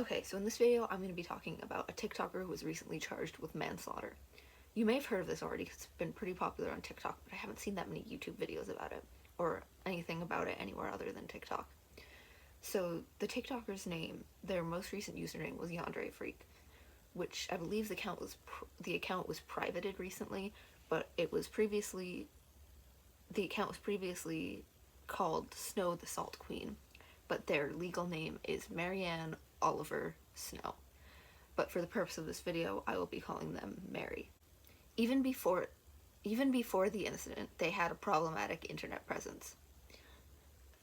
Okay, so in this video, I'm going to be talking about a TikToker who was recently charged with manslaughter. You may have heard of this already because it's been pretty popular on TikTok, but I haven't seen that many YouTube videos about it, or anything about it anywhere other than TikTok. So the TikToker's name, their most recent username was Yandere.freak, which I believe the account was privated recently, but the account was previously called Snowthesaltqueen, but their legal name is Marianne Oliver Snow. But for the purpose of this video, I will be calling them Mary. Even before the incident, they had a problematic internet presence,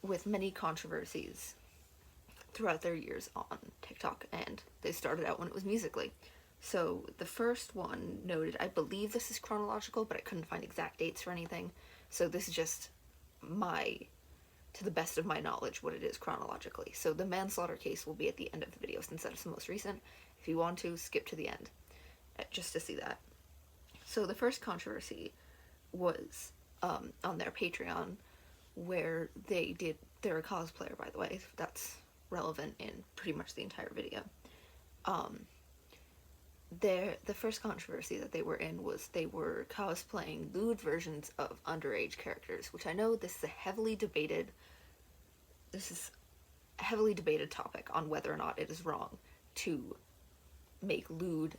with many controversies throughout their years on TikTok, and they started out when it was Musical.ly. So the first one noted, I believe this is chronological, but I couldn't find exact dates or anything, so this is just to the best of my knowledge, what it is chronologically. So the manslaughter case will be at the end of the video, since that is the most recent. If you want to, skip to the end, just to see that. So the first controversy was on their Patreon, where they're a cosplayer, by the way, that's relevant in pretty much the entire video. The first controversy that they were in was they were cosplaying lewd versions of underage characters, which I know this is a heavily debated topic on whether or not it is wrong to make lewd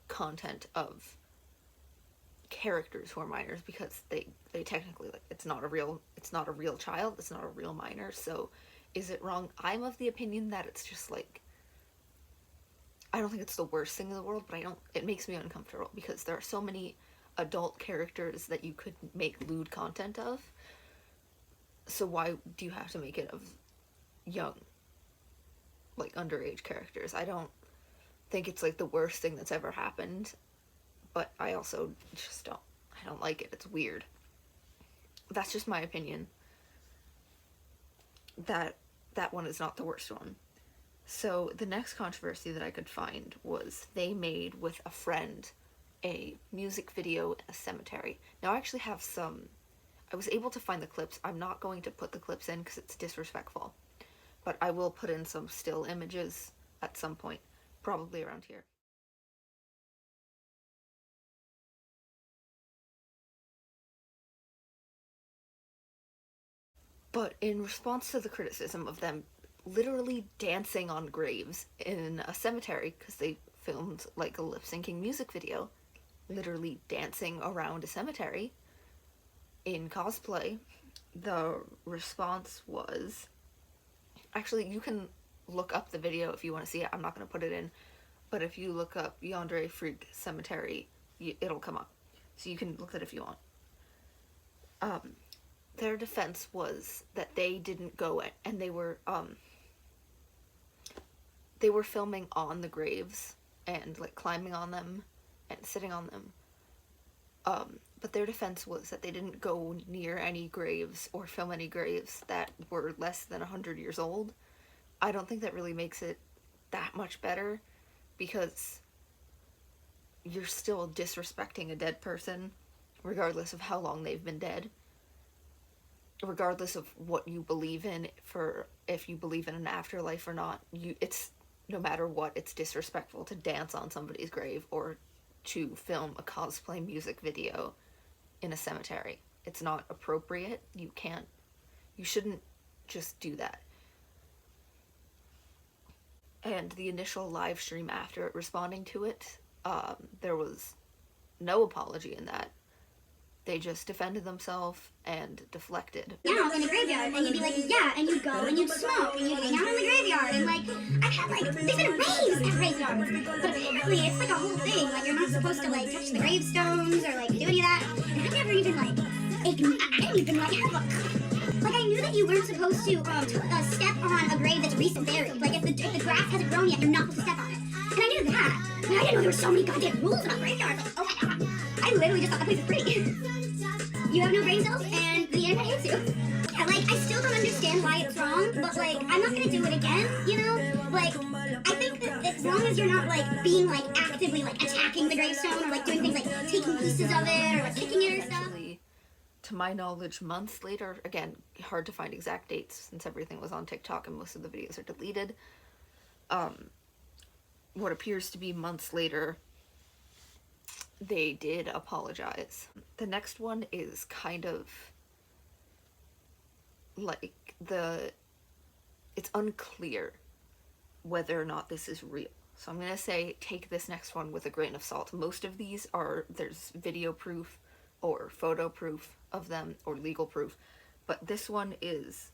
content of characters who are minors, because they technically, like, it's not a real child, it's not a real minor. So is it wrong? I'm of the opinion that it's just like, I don't think it's the worst thing in the world, but it makes me uncomfortable because there are so many adult characters that you could make lewd content of. So why do you have to make it of young, like, underage characters? I don't think it's like the worst thing that's ever happened, but I also just I don't like it. It's weird. That's just my opinion. That one is not the worst one. So the next controversy that I could find was they made with a friend a music video in a cemetery. Now I actually have I was able to find the clips. I'm not going to put the clips in because it's disrespectful, but I will put in some still images at some point, probably around here. But in response to the criticism of them literally dancing on graves in a cemetery, because they filmed like a lip-syncing music video, literally dancing around a cemetery in cosplay, the response was, actually, you can look up the video if you want to see it. I'm not going to put it in, but if you look up Yandere.freak cemetery, it'll come up, so you can look at it if you want. Their defense was that they didn't go and they were filming on the graves and like climbing on them and sitting on them. But their defense was that they didn't go near any graves or film any graves that were less than 100 years old. I don't think that really makes it that much better, because you're still disrespecting a dead person, regardless of how long they've been dead. Regardless of what you believe in, if you believe in an afterlife or not, no matter what, it's disrespectful to dance on somebody's grave or to film a cosplay music video in a cemetery. It's not appropriate. You shouldn't just do that. And the initial live stream after it, responding to it, there was no apology in that. They just defended themselves and deflected. Yeah, in the graveyard, and you'd be like, yeah, and you'd go and you'd smoke and you'd hang out in the graveyard, and like, I've had like, there's been raves at graveyards, but apparently it's like a whole thing, like you're not supposed to like touch the gravestones or like do any of that, and I never even like, I didn't even like have a, like I knew that you weren't supposed to step on a grave that's recent buried, like if the grass hasn't grown yet, you're not supposed to step on it, and I knew that, and I didn't know there were so many goddamn rules about graveyards, like, oh my god, I literally just thought the place was pretty. You have no brain cells, and the internet hates you. Yeah, like, I still don't understand why it's wrong, but, like, I'm not gonna do it again, you know? Like, I think that as long as you're not, like, being, like, actively, like, attacking the gravestone, or, like, doing things like taking pieces of it, or, like, kicking it or stuff. To my knowledge, months later, again, hard to find exact dates since everything was on TikTok and most of the videos are deleted, what appears to be months later, they did apologize. The next one is kind of like it's unclear whether or not this is real. So I'm gonna say take this next one with a grain of salt. Most of these there's video proof or photo proof of them or legal proof, but this one is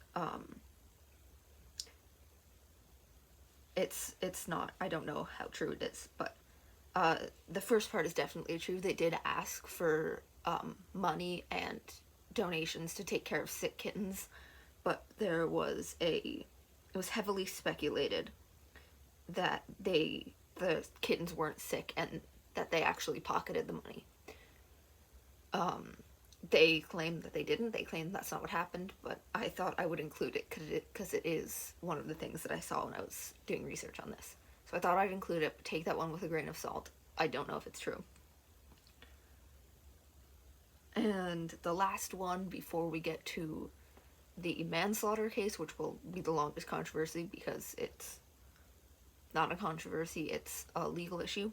it's not. I don't know how true it is, but the first part is definitely true. They did ask for money and donations to take care of sick kittens, but it was heavily speculated that the kittens weren't sick and that they actually pocketed the money. They claimed that they didn't. They claimed that's not what happened, but I thought I would include it because it is one of the things that I saw when I was doing research on this. So I thought I'd include it, but take that one with a grain of salt. I don't know if it's true. And the last one before we get to the manslaughter case, which will be the longest controversy because it's not a controversy, it's a legal issue.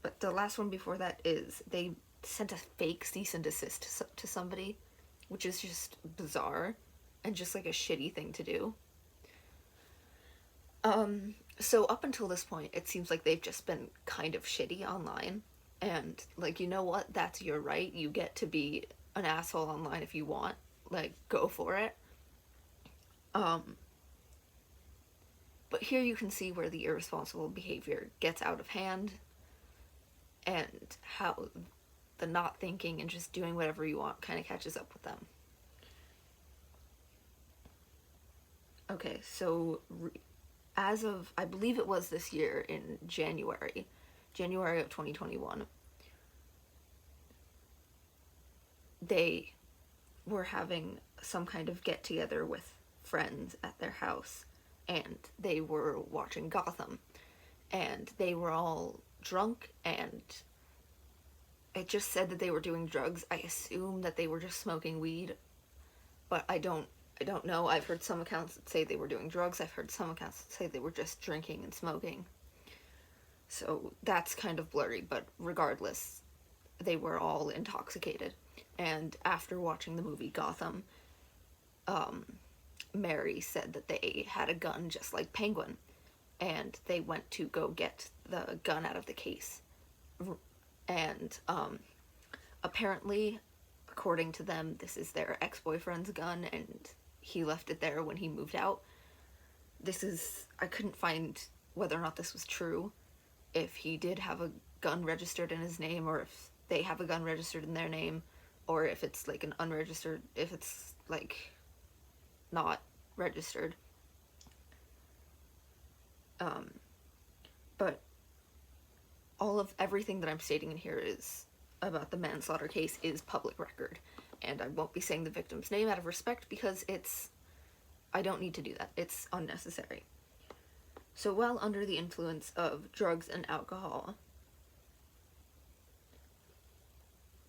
But the last one before that is they sent a fake cease and desist to somebody, which is just bizarre and just like a shitty thing to do. So up until this point, it seems like they've just been kind of shitty online. And, like, you know what? That's your right. You get to be an asshole online if you want. Like, go for it. But here you can see where the irresponsible behavior gets out of hand and how the not thinking and just doing whatever you want kind of catches up with them. Okay, so as of, I believe it was this year in January of 2021, they were having some kind of get-together with friends at their house, and they were watching Gotham, and they were all drunk, and it just said that they were doing drugs. I assume that they were just smoking weed, but I don't know. I've heard some accounts that say they were doing drugs. I've heard some accounts that say they were just drinking and smoking. So that's kind of blurry, but regardless, they were all intoxicated. And after watching the movie Gotham, Mary said that they had a gun just like Penguin, and they went to go get the gun out of the case. And apparently, according to them, this is their ex-boyfriend's gun, and he left it there when he moved out. I couldn't find whether or not this was true, if he did have a gun registered in his name, or if they have a gun registered in their name, or if it's like an unregistered, if it's like not registered. But everything that I'm stating in here is about the manslaughter case is public record, and I won't be saying the victim's name out of respect because I don't need to do that. It's unnecessary. So while under the influence of drugs and alcohol,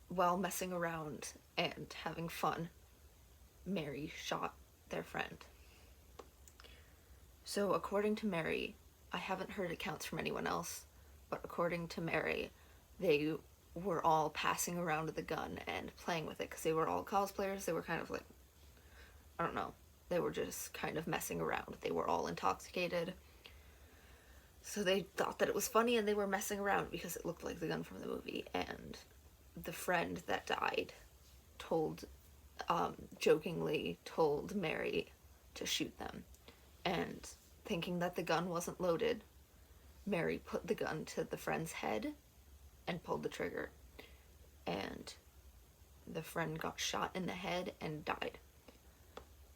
while messing around and having fun, Mary shot their friend. So according to Mary, I haven't heard accounts from anyone else, but according to Mary, they were all passing around the gun and playing with it because they were all cosplayers. They were kind of like, I don't know, they were just kind of messing around. They were all intoxicated. So they thought that it was funny and they were messing around because it looked like the gun from the movie. And the friend that died jokingly told Mary to shoot them. And thinking that the gun wasn't loaded, Mary put the gun to the friend's head and pulled the trigger. And the friend got shot in the head and died.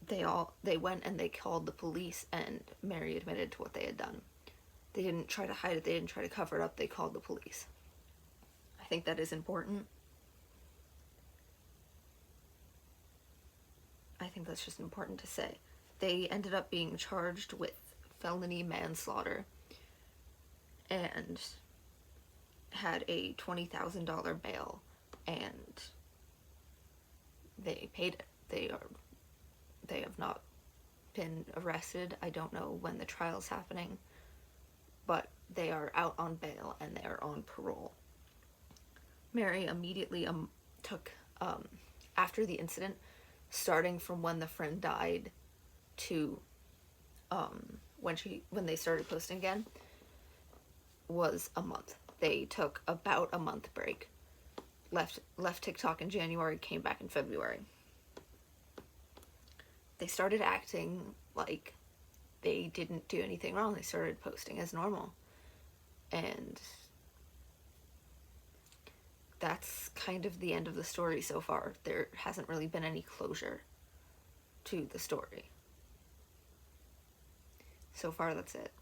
They went and they called the police, and Mary admitted to what they had done. They didn't try to hide it, they didn't try to cover it up, they called the police. I think that is important. I think that's just important to say. They ended up being charged with felony manslaughter and had a $20,000 bail, and they paid it. They have not been arrested. I don't know when the trial's happening, but they are out on bail and they are on parole. Mary immediately took, after the incident, starting from when the friend died to when they started posting again, was a month. They took about a month break. Left TikTok in January, came back in February. They started acting like they didn't do anything wrong. They started posting as normal. And that's kind of the end of the story so far. There hasn't really been any closure to the story. So far, that's it.